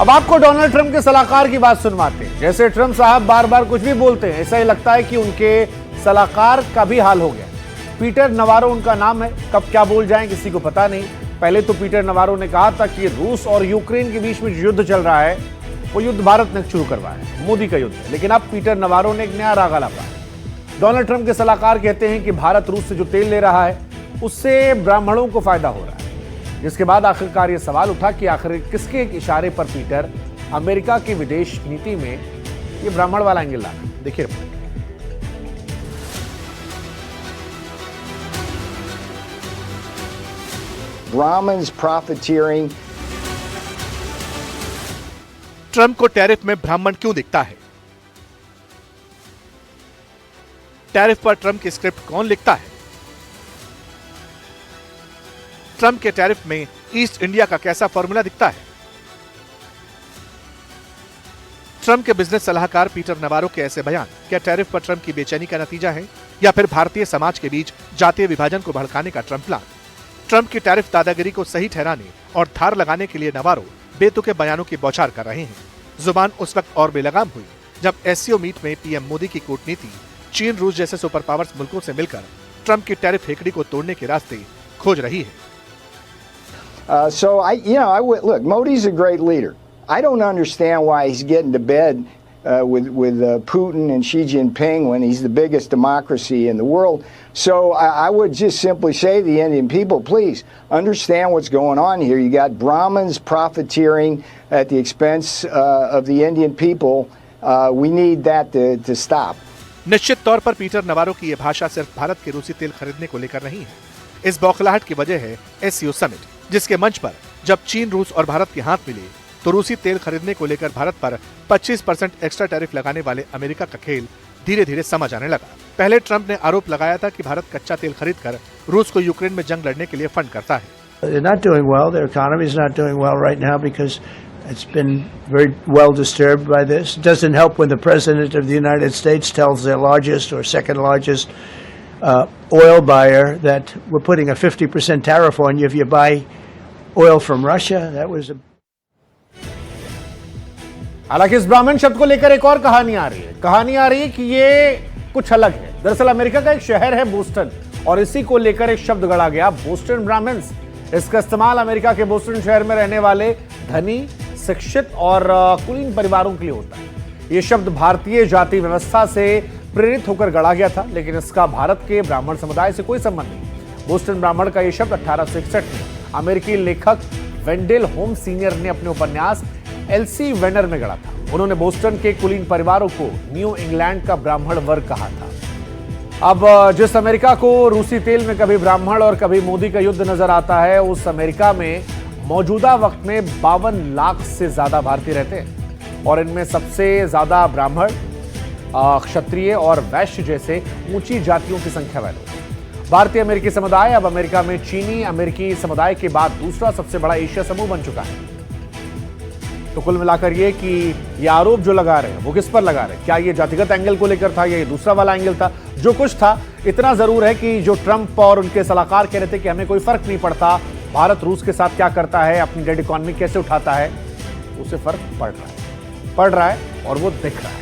अब आपको Donald Trump के सलाहकार की बात सुनवाते हैं। जैसे ट्रंप साहब बार बार कुछ भी बोलते हैं, ऐसा ही लगता है कि उनके सलाहकार का भी हाल हो गया। पीटर नवारो उनका नाम है, कब क्या बोल जाएं किसी को पता नहीं। पहले तो पीटर नवारो ने कहा था कि रूस और यूक्रेन के बीच में युद्ध चल रहा है, वो युद्ध भारत ने शुरू करवाया है, मोदी का युद्ध। लेकिन अब पीटर नवारो ने एक नया राग लापा है। डोनाल्ड ट्रंप के सलाहकार कहते हैं कि भारत रूस से जो तेल ले रहा है उससे ब्राह्मणों को फायदा हो रहा है। जिसके बाद आखिरकार यह सवाल उठा कि आखिर किसके इशारे पर पीटर अमेरिका की विदेश नीति में ये ब्राह्मण वाला एंगल ला। देखिए रिपोर्ट। Brahmins profiteering. ट्रंप को टैरिफ में ब्राह्मण क्यों दिखता है? टैरिफ पर ट्रंप की स्क्रिप्ट कौन लिखता है? ट्रंप के टैरिफ में ईस्ट इंडिया का कैसा फॉर्मूला दिखता है? ट्रंप के बिजनेस सलाहकार पीटर नवारो के ऐसे बयान क्या टैरिफ पर ट्रंप की बेचैनी का नतीजा है या फिर भारतीय समाज के बीच जातीय विभाजन को भड़काने का ट्रंप प्लान? ट्रंप की टैरिफ दादागिरी को सही ठहराने और धार लगाने के लिए नवारो बेतुके बयानों की बौछार कर रहे हैं। जुबान उस वक्त और बेलगाम हुई जब एससीओ मीट में पीएम मोदी की कूटनीति चीन रूस जैसे सुपर पावर्स मुल्कों से मिलकर ट्रंप की टैरिफ हेकड़ी को तोड़ने के रास्ते खोज रही है। Look, Modi's a great leader. I don't understand why he's getting to bed with Putin and Xi Jinping when he's the biggest democracy in the world. So I would just simply say to the Indian people, please understand what's going on here. You got Brahmins profiteering at the expense of the Indian people. We need that to stop. निश्चित तौर पर Peter Navarro की यह भाषा सिर्फ भारत के रूसी तेल खरीदने को लेकर नहीं है। इस बौखलाहट की वजह है एससीओ समिट, जिसके मंच पर जब चीन रूस और भारत के हाथ मिले तो रूसी तेल खरीदने को लेकर भारत पर 25% एक्स्ट्रा टैरिफ लगाने वाले अमेरिका का खेल धीरे धीरे समझ आने लगा। पहले ट्रंप ने आरोप लगाया था कि भारत कच्चा तेल खरीदकर रूस को यूक्रेन में जंग लड़ने के लिए फंड करता है। They're not doing well. Their economy is not doing well right now because it's been very well disturbed by this. It doesn't help when the president of the United States tells their largest or second largest oil buyer that we're putting a 50% tariff on you if you buy oil from Russia. That was a हालांकि इस ब्राह्मण शब्द को लेकर एक और कहानी आ रही है। कहानी आ रही है कि ये कुछ अलग है। दरअसल अमेरिका का एक शहर है बोस्टन और इसी को लेकर एक शब्द गढ़ा गया, बोस्टन ब्राह्मण्स। इसका इस्तेमाल अमेरिका के बोस्टन शहर में रहने वाले धनी, शिक्षित और कुलीन परिवारों के लिए होता है। यह शब्द भारतीय जाति व्यवस्था से प्रेरित होकर गढ़ा गया था, लेकिन इसका भारत के ब्राह्मण समुदाय से कोई संबंध नहीं। बोस्टन ब्राह्मण का यह शब्द 1861 में अमेरिकी लेखक वेंडेल होम सीनियर ने अपने उपन्यास एलसी वेनर में गढ़ा था। उन्होंने बोस्टन के कुलीन परिवारों को न्यू इंग्लैंड का ब्राह्मण वर्ग कहा था। अब जिस अमेरिका को रूसी तेल में कभी ब्राह्मण और कभी मोदी का युद्ध नजर आता है, उस अमेरिका में मौजूदा वक्त में 52 लाख से ज्यादा भारतीय रहते हैं और इनमें सबसे ज्यादा ब्राह्मण, क्षत्रिय और वैश्य जैसे ऊंची जातियों की संख्या वाले हैं। भारतीय अमेरिकी समुदाय अब अमेरिका में चीनी अमेरिकी समुदाय के बाद दूसरा सबसे बड़ा एशिया समूह बन चुका है। तो कुल मिलाकर ये कि ये आरोप जो लगा रहे हैं वो किस पर लगा रहे हैं? क्या ये जातिगत एंगल को लेकर था या ये दूसरा वाला एंगल था? जो कुछ था, इतना जरूर है कि जो ट्रंप और उनके सलाहकार कह रहे थे कि हमें कोई फर्क नहीं पड़ता भारत रूस के साथ क्या करता है, अपनी डेड इकोनॉमी कैसे उठाता है, उसे फर्क पड़ रहा है और वो दिख रहा है।